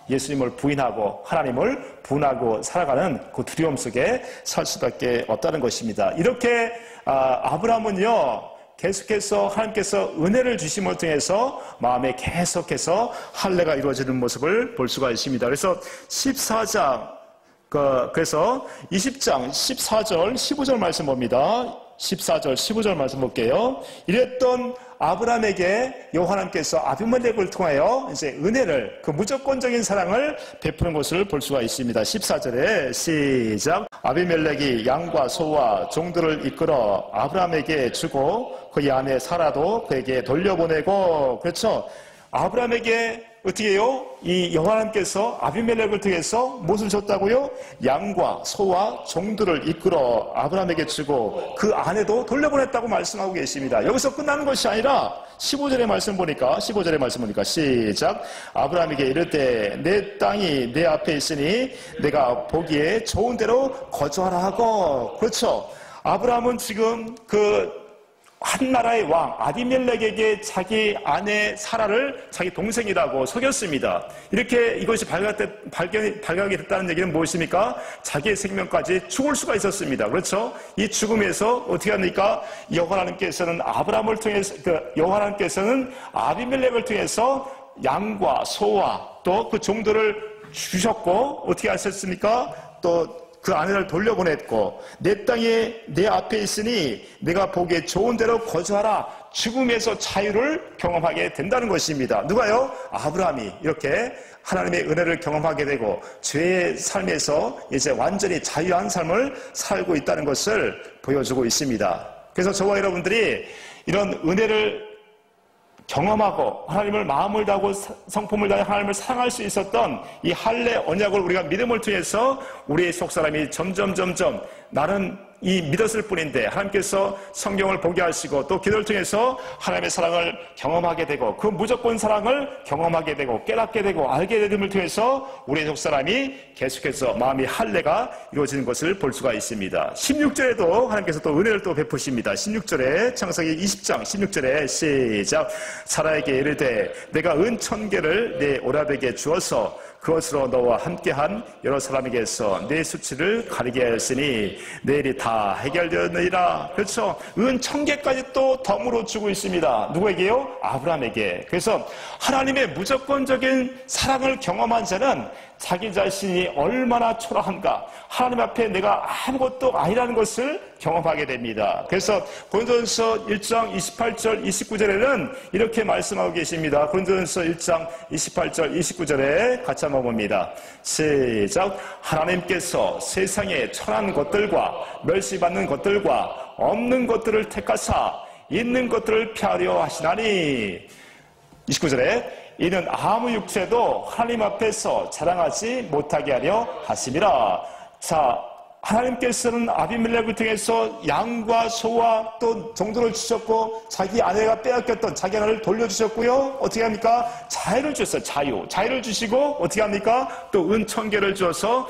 예수님을 부인하고 하나님을 분하고 살아가는 그 두려움 속에 살 수밖에 없다는 것입니다. 이렇게 아브라함은요 계속해서 하나님께서 은혜를 주심을 통해서 마음에 계속해서 할례가 이루어지는 모습을 볼 수가 있습니다. 그래서 14장 그래서 20장 14절 15절 말씀 봅니다. 14절 15절 말씀 볼게요. 이랬던 아브라함에게 여호와께서 아비멜렉을 통하여 이제 은혜를, 그 무조건적인 사랑을 베푸는 것을 볼 수가 있습니다. 14절에 시작. 아비멜렉이 양과 소와 종들을 이끌어 아브라함에게 주고 그의 아내 사라도 그에게 돌려보내고. 그렇죠. 아브라함에게 어떻게 해요? 이 여호와께서 아비멜렉을 통해서 무엇을 줬다고요? 양과 소와 종들을 이끌어 아브라함에게 주고 그 아내도 돌려보냈다고 말씀하고 계십니다. 여기서 끝나는 것이 아니라 15절의 말씀 보니까 시작. 아브라함에게 이르되 내 땅이 내 앞에 있으니 내가 보기에 좋은 대로 거주하라 하고. 그렇죠. 아브라함은 지금 한 나라의 왕 아비멜렉에게 자기 아내 사라를 자기 동생이라고 속였습니다. 이렇게 이것이 발각이 됐다는 얘기는 무엇입니까? 자기의 생명까지 죽을 수가 있었습니다. 그렇죠? 이 죽음에서 어떻게 합니까? 여호와께서는 아브라함을 통해서 여호와께서는 아비멜렉을 통해서 양과 소와 또 그 종들을 주셨고 어떻게 하셨습니까? 또 그 아내를 돌려보냈고 내 땅에 내 앞에 있으니 내가 보기에 좋은 대로 거주하라. 죽음에서 자유를 경험하게 된다는 것입니다. 누가요? 아브라함이 이렇게 하나님의 은혜를 경험하게 되고 죄의 삶에서 이제 완전히 자유한 삶을 살고 있다는 것을 보여주고 있습니다. 그래서 저와 여러분들이 이런 은혜를 경험하고 하나님을 마음을 다하고 성품을 다해 하나님을 사랑할 수 있었던 이 할례 언약을 우리가 믿음을 통해서 우리의 속사람이 점점 나는 이 믿었을 뿐인데 하나님께서 성경을 보게 하시고 또 기도를 통해서 하나님의 사랑을 경험하게 되고 그 무조건 사랑을 경험하게 되고 깨닫게 되고 알게 됨을 통해서 우리의 속사람이 계속해서 마음의 할례가 이루어지는 것을 볼 수가 있습니다. 16절에도 하나님께서 또 은혜를 또 베푸십니다. 16절에 창세기 20장 16절에 시작. 사라에게 이르되 내가 은 1000개를 내 오라백에 주어서 그것으로 너와 함께한 여러 사람에게서 내 수치를 가리게 하였으니 내일이 다 해결되었느니라. 그렇죠. 은 1000개까지 또 덤으로 주고 있습니다. 누구에게요? 아브라함에게. 그래서 하나님의 무조건적인 사랑을 경험한 자는 자기 자신이 얼마나 초라한가, 하나님 앞에 내가 아무것도 아니라는 것을 경험하게 됩니다. 그래서 고린도전서 1장 28절 29절에는 이렇게 말씀하고 계십니다. 고린도전서 1장 28절 29절에 같이 한번 봅니다. 시작. 하나님께서 세상에 천한 것들과 멸시받는 것들과 없는 것들을 택하사 있는 것들을 폐하려 하시나니. 29절에 이는 아무 육체도 하나님 앞에서 자랑하지 못하게 하려 하심이라. 자, 하나님께서는 아비멜렉을 통해서 양과 소와 또 정도를 주셨고 자기 아내가 빼앗겼던 자기 아내를 돌려주셨고요. 어떻게 합니까? 자유를 주셨어요. 자유를 주시고 어떻게 합니까? 또 은천계를 주어서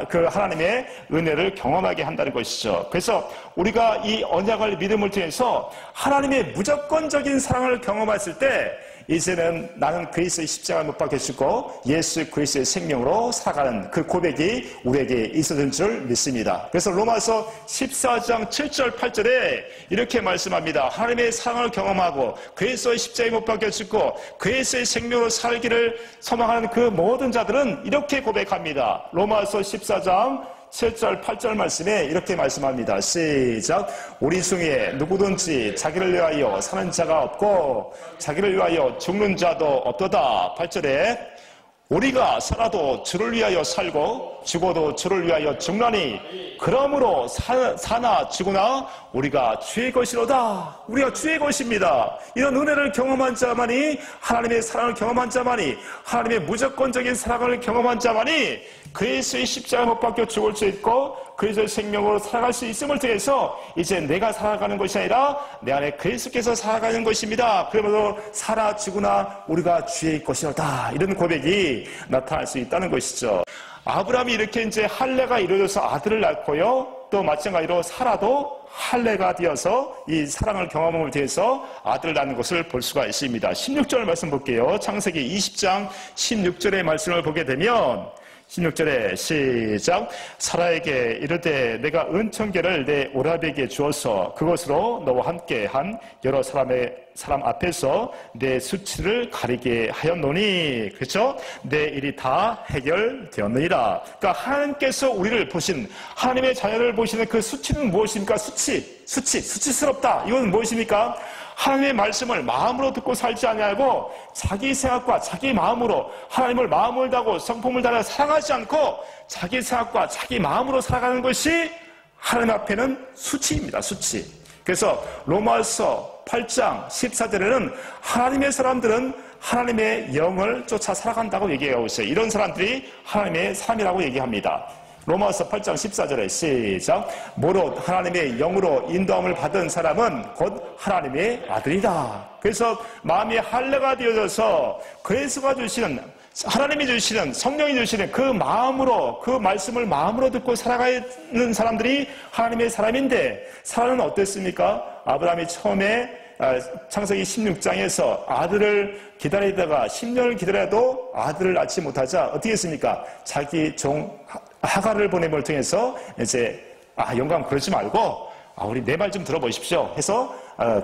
그 하나님의 은혜를 경험하게 한다는 것이죠. 그래서 우리가 이 언약을 믿음을 통해서 하나님의 무조건적인 사랑을 경험했을 때 이제는 나는 그리스도의 십자가를 못 박혀 죽고 예수 그리스도의 생명으로 살아가는 그 고백이 우리에게 있었던 줄 믿습니다. 그래서 로마서 14장 7절 8절에 이렇게 말씀합니다. 하나님의 사랑을 경험하고 그리스도의 십자가에 못 박혀 죽고 그리스도의 생명으로 살기를 소망하는 그 모든 자들은 이렇게 고백합니다. 로마서 14장 7절, 8절 말씀에 이렇게 말씀합니다. 시작. 우리 중에 누구든지 자기를 위하여 사는 자가 없고 자기를 위하여 죽는 자도 없도다. 8절에 우리가 살아도 주를 위하여 살고 죽어도 주를 위하여 죽나니 그러므로 사나 죽으나 우리가 주의 것이로다. 우리가 주의 것입니다. 이런 은혜를 경험한 자만이 하나님의 사랑을 경험한 자만이 하나님의 무조건적인 사랑을 경험한 자만이 그리스도의 십자가에 못 박혀 죽을 수 있고 그리스도의 생명으로 살아갈 수 있음을 통해서 이제 내가 살아가는 것이 아니라 내 안에 그리스도께서 살아가는 것입니다. 그러므로 살아 죽으나 우리가 주의 것이로다. 이런 고백이 나타날 수 있다는 것이죠. 아브라함이 이렇게 이제 할례가 이루어져서 아들을 낳고요. 또 마찬가지로 사라도 할례가 되어서 이 사랑을 경험함을 통해서 아들을 낳는 것을 볼 수가 있습니다. 16절 말씀 볼게요. 창세기 20장 16절의 말씀을 보게 되면 16절에 시작. 사라에게 이르되 내가 은천계를 내 오라비에게 주어서 그것으로 너와 함께 한 여러 사람 앞에서 내 수치를 가리게 하였노니. 그렇죠? 내 일이 다 해결되었느니라. 그러니까 하나님께서 우리를 보신 하나님의 자녀를 보시는 그 수치는 무엇입니까? 수치스럽다. 이건 무엇입니까? 하나님의 말씀을 마음으로 듣고 살지 아니하고 자기 생각과 자기 마음으로 하나님을 마음을 다하고 성품을 다하여 사랑하지 않고 자기 생각과 자기 마음으로 살아가는 것이 하나님 앞에는 수치입니다. 수치. 그래서 로마서 8장 14절에는 하나님의 사람들은 하나님의 영을 쫓아 살아간다고 얘기하고 있어요. 이런 사람들이 하나님의 사람이라고 얘기합니다. 로마서 8장 14절에 시작. 무릇 하나님의 영으로 인도함을 받은 사람은 곧 하나님의 아들이다. 그래서 마음이 할례가 되어져서 그리스도가 주시는 하나님이 주시는 성령이 주시는 그 마음으로 그 말씀을 마음으로 듣고 살아가는 사람들이 하나님의 사람인데 사람은 어땠습니까? 아브라함이 처음에 창세기 16장에서 아들을 기다리다가 10년을 기다려도 아들을 낳지 못하자 어떻게 했습니까? 자기 종 하갈을 보냄을 통해서 이제 영감 그러지 말고 우리 내 말 좀 들어보십시오 해서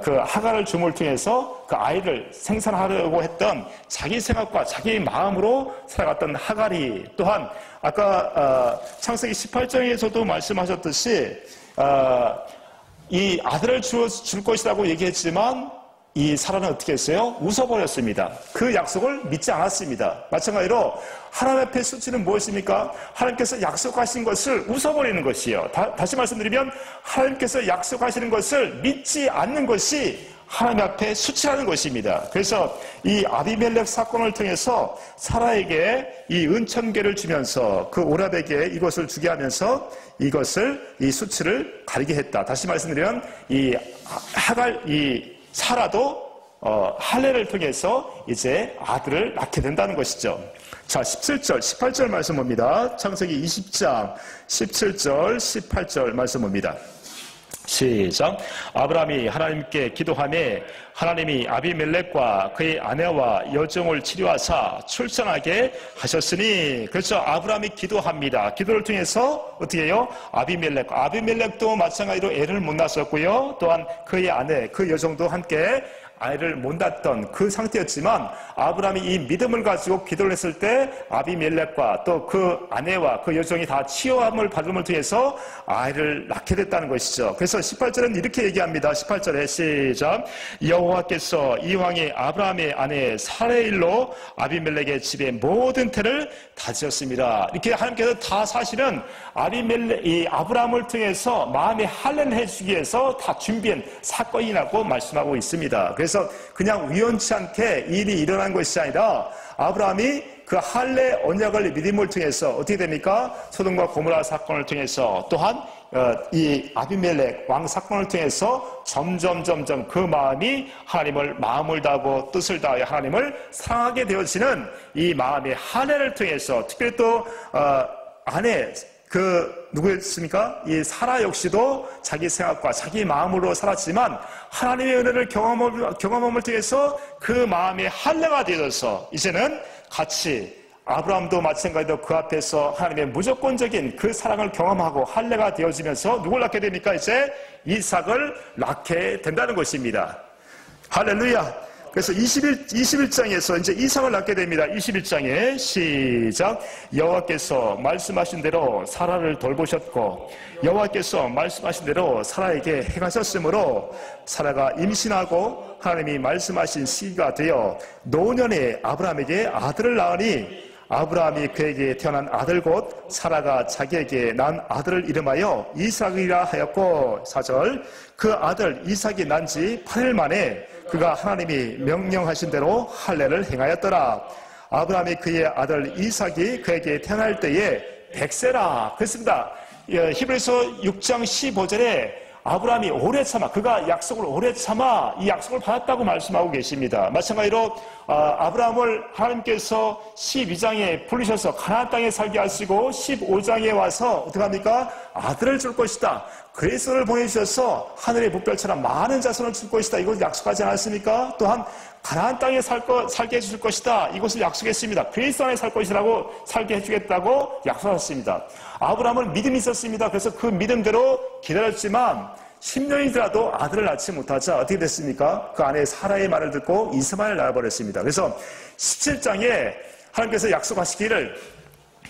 그 하갈을 줌을 통해서 그 아이를 생산하려고 했던 자기 생각과 자기 마음으로 살아갔던 하갈이 또한 아까 창세기 18장에서도 말씀하셨듯이 이 아들을 줄 것이라고 얘기했지만 이 사라는 어떻게 했어요? 웃어버렸습니다. 그 약속을 믿지 않았습니다. 마찬가지로 하나님 앞에 수치는 무엇입니까? 하나님께서 약속하신 것을 웃어버리는 것이요. 다시 말씀드리면 하나님께서 약속하시는 것을 믿지 않는 것이 하나님 앞에 수치라는 것입니다. 그래서 이 아비멜렉 사건을 통해서 사라에게 이 은천계를 주면서 그 오라백에 이것을 주게 하면서 이 수치를 가리게 했다. 다시 말씀드리면 이 사라도 할례를 통해서 이제 아들을 낳게 된다는 것이죠. 자, 17절, 18절 말씀 봅니다. 창세기 20장 17절, 18절 말씀 봅니다. 시작. 아브라함이 하나님께 기도하매 하나님이 아비멜렉과 그의 아내와 여종을 치료하사 출산하게 하셨으니. 그렇죠. 아브라함이 기도합니다. 기도를 통해서 어떻게 해요? 아비멜렉도 마찬가지로 애를 못 낳았었고요. 또한 그의 아내, 그 여종도 함께 아이를 못 낳았던 그 상태였지만 아브라함이 이 믿음을 가지고 기도를 했을 때 아비멜렉과 또 그 아내와 그 여종이 다 치유함을 받음을 통해서 아이를 낳게 됐다는 것이죠. 그래서 18절은 이렇게 얘기합니다. 18절에 시작. 여호와께서 이왕에 아브라함의 아내 사라의 일로 아비멜렉의 집의 모든 태를 다지었습니다. 이렇게 하나님께서 다 사실은 이 아브라함을 통해서 마음의 할례를 해주기 위해서 다 준비한 사건이라고 말씀하고 있습니다. 그래서 그냥 우연치 않게 일이 일어난 것이 아니라 아브라함이 그 할례 언약을 믿음을 통해서 어떻게 됩니까? 소돔과 고모라 사건을 통해서 또한 이 아비멜렉 왕 사건을 통해서 점점 그 마음이 하나님을 마음을 다하고 뜻을 다하여 하나님을 사랑하게 되어지는 이 마음의 할례를 통해서 특별히 또 아내 누구였습니까? 이 사라 역시도 자기 생각과 자기 마음으로 살았지만 하나님의 은혜를 경험함을 통해서 그 마음의 할례가 되어서 이제는 같이 아브라함도 마찬가지로 그 앞에서 하나님의 무조건적인 그 사랑을 경험하고 할례가 되어지면서 누굴 낳게 됩니까? 이제 이삭을 낳게 된다는 것입니다. 할렐루야. 그래서 21장에서 이제 이삭을 낳게 됩니다. 21장에 시작. 여호와께서 말씀하신 대로 사라를 돌보셨고 여호와께서 말씀하신 대로 사라에게 행하셨으므로 사라가 임신하고 하나님이 말씀하신 시기가 되어 노년에 아브라함에게 아들을 낳으니 아브라함이 그에게 태어난 아들 곧 사라가 자기에게 낳은 아들을 이름하여 이삭이라 하였고 4절 그 아들 이삭이 난 지 8일 만에 그가 하나님이 명령하신 대로 할례를 행하였더라. 아브라함이 그의 아들 이삭이 그에게 태어날 때에 100세라 그랬습니다. 히브리서 6장 15절에 아브라함이 오래 참아 그가 약속을 오래 참아 이 약속을 받았다고 말씀하고 계십니다. 마찬가지로 아브라함을 하나님께서 12장에 부르셔서 가나안 땅에 살게 하시고 15장에 와서 어떻게 합니까? 아들을 줄 것이다. 그리스도를 보내주셔서 하늘의 뭇별처럼 많은 자손을 줄 것이다. 이것을 약속하지 않았습니까? 또한 가나안 땅에 살게 해줄 것이다. 이것을 약속했습니다. 그리스도 안에 살 것이라고 살게 해주겠다고 약속하셨습니다. 아브라함은 믿음이 있었습니다. 그래서 그 믿음대로 기다렸지만 10년이더라도 아들을 낳지 못하자 어떻게 됐습니까? 그 아내 사라의 말을 듣고 이스마엘을 낳아버렸습니다. 그래서 17장에 하나님께서 약속하시기를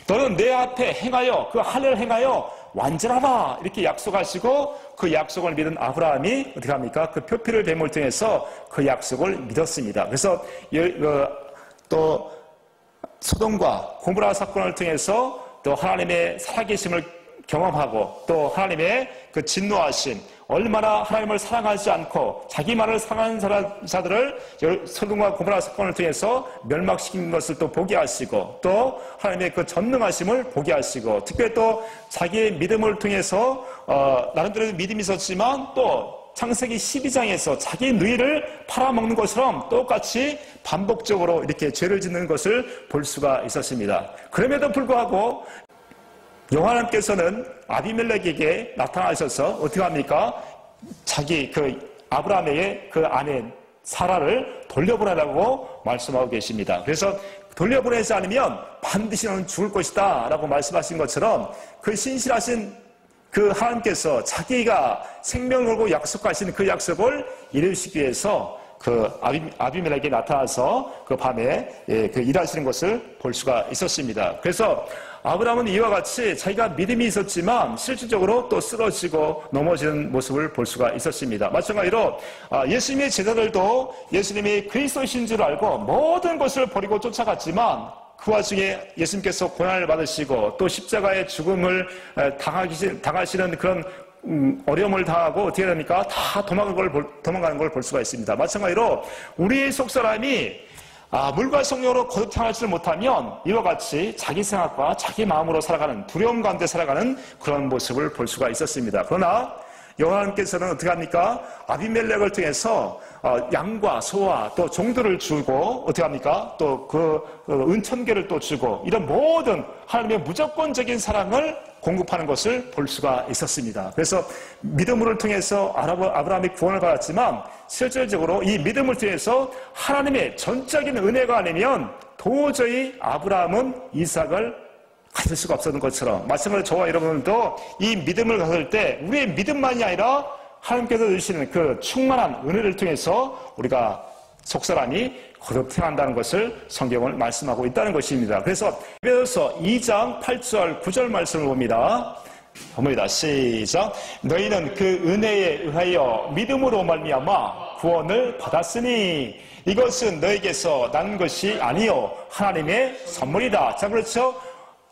너는 내 앞에 행하여 그 할례를 행하여 완전하라 이렇게 약속하시고 그 약속을 믿은 아브라함이 어떻게 합니까? 그 표피를 뱀을 통해서 그 약속을 믿었습니다. 그래서 또 소돔과 고모라 사건을 통해서 또 하나님의 살아계심을 경험하고 또 하나님의 그 진노하심 얼마나 하나님을 사랑하지 않고 자기만을 사랑하는 자들을 소돔과 고모라 사건을 통해서 멸망시킨 것을 또 보게 하시고 또 하나님의 그 전능하심을 보게 하시고 특별히 또 자기의 믿음을 통해서 나름대로 믿음이 있었지만 또 창세기 12장에서 자기 누이를 팔아먹는 것처럼 똑같이 반복적으로 이렇게 죄를 짓는 것을 볼 수가 있었습니다. 그럼에도 불구하고 여호와께서는 아비멜렉에게 나타나셔서 어떻게 합니까? 자기 아브라함에게 그 아내 사라를 돌려보내라고 말씀하고 계십니다. 그래서 돌려보내지 않으면 반드시 너는 죽을 것이다 라고 말씀하신 것처럼 그 신실하신 그 하나님께서 자기가 생명을 걸고 약속하신 그 약속을 이루시기 위해서 그 아비멜렉에게 나타나서 그 밤에 그 일하시는 것을 볼 수가 있었습니다. 그래서 아브라함은 이와 같이 자기가 믿음이 있었지만 실질적으로 또 쓰러지고 넘어지는 모습을 볼 수가 있었습니다. 마찬가지로 예수님의 제자들도 예수님이 그리스도이신 줄 알고 모든 것을 버리고 쫓아갔지만 그 와중에 예수님께서 고난을 받으시고 또 십자가의 죽음을 당하시는 그런 어려움을 당하고 어떻게 됩니까? 다 도망가는 걸 볼 수가 있습니다. 마찬가지로 우리의 속사람이 물과 성령으로 거듭 태어나지를 못하면 이와 같이 자기 생각과 자기 마음으로 살아가는 두려움 가운데 살아가는 그런 모습을 볼 수가 있었습니다. 그러나 여호와께서는 어떻게 합니까? 아비멜렉을 통해서 양과 소와 또 종들을 주고 어떻게 합니까? 또 그 은천계를 또 주고 이런 모든 하나님의 무조건적인 사랑을 공급하는 것을 볼 수가 있었습니다. 그래서 믿음을 통해서 아브라함이 구원을 받았지만 실질적으로 이 믿음을 통해서 하나님의 전적인 은혜가 아니면 도저히 아브라함은 이삭을 가질 수가 없었던 것처럼 마찬가지로 저와 여러분들도 이 믿음을 가질 때 우리의 믿음만이 아니라 하나님께서 주시는 그 충만한 은혜를 통해서 우리가 속사람이 거듭 태어난다는 것을 성경을 말씀하고 있다는 것입니다. 그래서 에베소서 2장 8절 9절 말씀을 봅니다. 시작. 너희는 그 은혜에 의하여 믿음으로 말미암아 구원을 받았으니 이것은 너에게서 난 것이 아니요 하나님의 선물이다. 자, 그렇죠?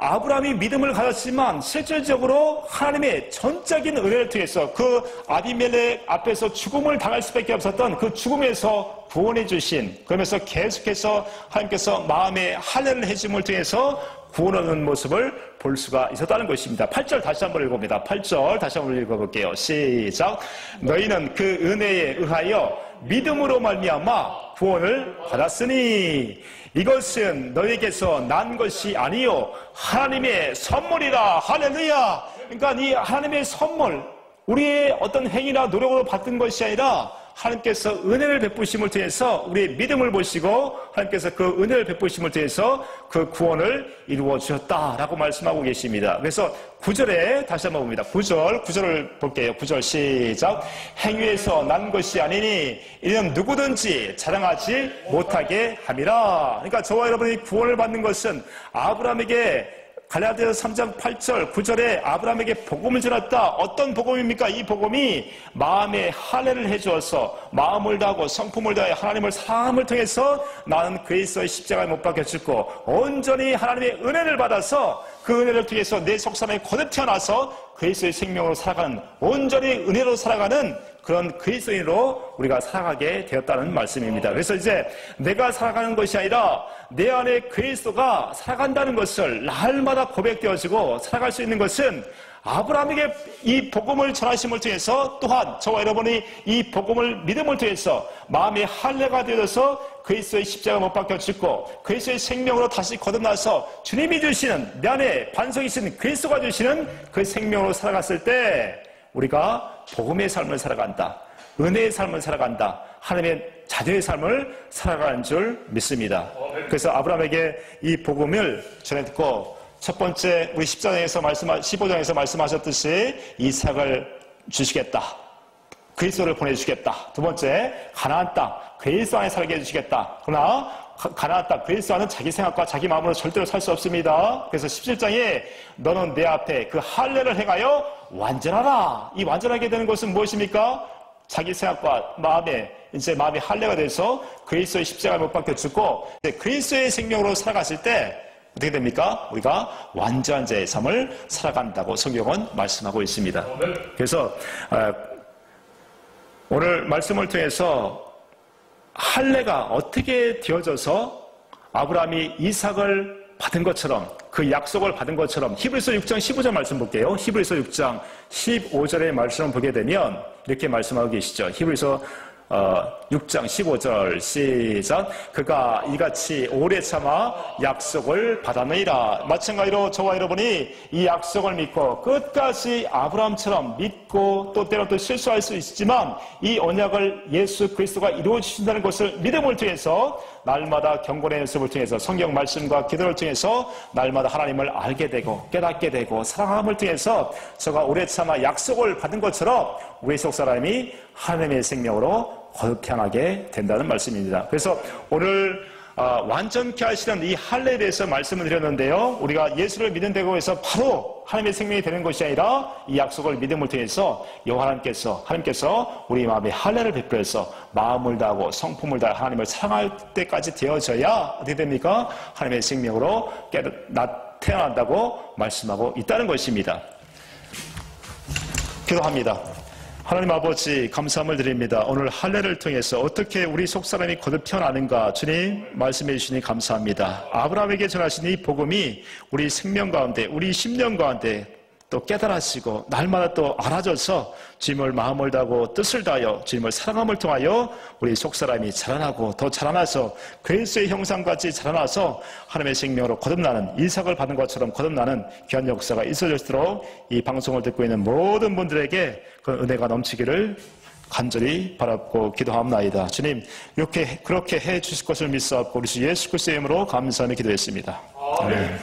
아브라함이 믿음을 가졌지만 실질적으로 하나님의 전적인 은혜를 통해서 그 아비멜렉 앞에서 죽음을 당할 수밖에 없었던 그 죽음에서 구원해 주신, 그러면서 계속해서 하나님께서 마음의 할례를 해줌을 통해서 구원하는 모습을 볼 수가 있었다는 것입니다. 8절 다시 한번 읽어봅니다. 8절 다시 한번 읽어볼게요. 시작. 너희는 그 은혜에 의하여 믿음으로 말미암아 구원을 받았으니 이것은 너희에게서 난 것이 아니요 하나님의 선물이라. 할렐루야. 그러니까 이 하나님의 선물, 우리의 어떤 행위나 노력으로 받은 것이 아니라 하나님께서 은혜를 베푸심을 통해서 우리의 믿음을 보시고 하나님께서 그 은혜를 베푸심을 통해서 그 구원을 이루어 주셨다라고 말씀하고 계십니다. 그래서 9절에 다시 한번 봅니다. 9절을 볼게요. 9절 시작. 행위에서 난 것이 아니니 이는 누구든지 자랑하지 못하게 함이라. 그러니까 저와 여러분이 구원을 받는 것은 아브라함에게 갈라디아서 3장 8절 9절에 아브라함에게 복음을 전했다. 어떤 복음입니까? 이 복음이 마음의 할례를 해주어서 마음을 다하고 성품을 다해 하나님을 사랑함을 통해서 나는 그리스도의 십자가에 못 박혀 죽고 온전히 하나님의 은혜를 받아서 그 은혜를 통해서 내 속사람이 거듭 태어나서 그리스도의 생명으로 살아가는, 온전히 은혜로 살아가는 그런 그리스도인으로 우리가 살아가게 되었다는 말씀입니다. 그래서 이제 내가 살아가는 것이 아니라 내 안에 그리스도가 살아간다는 것을 날마다 고백되어지고 살아갈 수 있는 것은 아브라함에게 이 복음을 전하심을 통해서 또한 저와 여러분이 이 복음을 믿음을 통해서 마음의 할례가 되어서 그리스도의 십자가 못 박혀 죽고 그리스도의 생명으로 다시 거듭나서 주님이 주시는 내 안에 반석이신 그리스도가 주시는 그 생명으로 살아갔을 때 우리가 복음의 삶을 살아간다, 은혜의 삶을 살아간다, 하나님의 자녀의 삶을 살아가는 줄 믿습니다. 그래서 아브라함에게 이 복음을 전해듣고 첫 번째 우리 15장에서 말씀하셨듯이 이삭을 주시겠다, 그리스도를 보내주시겠다. 두 번째 가나안 땅 그리스도 안에 살게 해주시겠다. 그러나 가나안 땅 그리스도 안은 자기 생각과 자기 마음으로 절대로 살 수 없습니다. 그래서 17장에 너는 내 앞에 그 할례를 행하여 완전하라. 이 완전하게 되는 것은 무엇입니까? 자기 생각과 마음의 할례가 돼서 그리스도의 십자가에 못 박혀 죽고 그리스도의 생명으로 살아갔을 때 어떻게 됩니까? 우리가 완전한 자의 삶을 살아간다고 성경은 말씀하고 있습니다. 그래서 오늘 말씀을 통해서 할례가 어떻게 되어져서 아브라함이 이삭을 받은 것처럼 그 약속을 받은 것처럼 히브리서 6장 15절 말씀 볼게요. 히브리서 6장 15절의 말씀을 보게 되면 이렇게 말씀하고 계시죠. 히브리서 6장 15절 시작. 그가 이같이 오래 참아 약속을 받았느니라. 마찬가지로 저와 여러분이 이 약속을 믿고 끝까지 아브라함처럼 믿고 또 때로 또 실수할 수 있지만 이 언약을 예수 그리스도가 이루어 주신다는 것을 믿음을 통해서 날마다 경건의 연습을 통해서 성경 말씀과 기도를 통해서 날마다 하나님을 알게 되고 깨닫게 되고 사랑함을 통해서 저가 오래 참아 약속을 받은 것처럼 우리 속 사람이 하나님의 생명으로 거듭 태어나게 된다는 말씀입니다. 그래서 오늘 완전케 하시는 이 할례에 대해서 말씀을 드렸는데요. 우리가 예수를 믿는다고 해서 바로 하나님의 생명이 되는 것이 아니라 이 약속을 믿음을 통해서 하나님께서 우리 마음에 할례를 베풀어서 마음을 다하고 성품을 다해 하나님을 사랑할 때까지 되어져야 어떻게 됩니까? 하나님의 생명으로 태어난다고 말씀하고 있다는 것입니다. 기도합니다. 하나님 아버지 감사함을 드립니다. 오늘 할례를 통해서 어떻게 우리 속사람이 거듭 태어나는가 주님 말씀해 주시니 감사합니다. 아브라함에게 전하신 이 복음이 우리 생명 가운데 우리 심령 가운데 또 깨달아지고 날마다 또 알아져서 주님을 마음을 다하고 뜻을 다하여 주님을 사랑함을 통하여 우리 속사람이 자라나고 더 자라나서 그리스도의 형상같이 자라나서 하나님의 생명으로 거듭나는 이삭을 받은 것처럼 거듭나는 귀한 역사가 있어질수록 이 방송을 듣고 있는 모든 분들에게 그 은혜가 넘치기를 간절히 바라고 기도하옵나이다. 주님 그렇게 해 주실 것을 믿사옵고 우리 주 예수 그리스도의 이름으로 감사하며 기도했습니다. 아멘.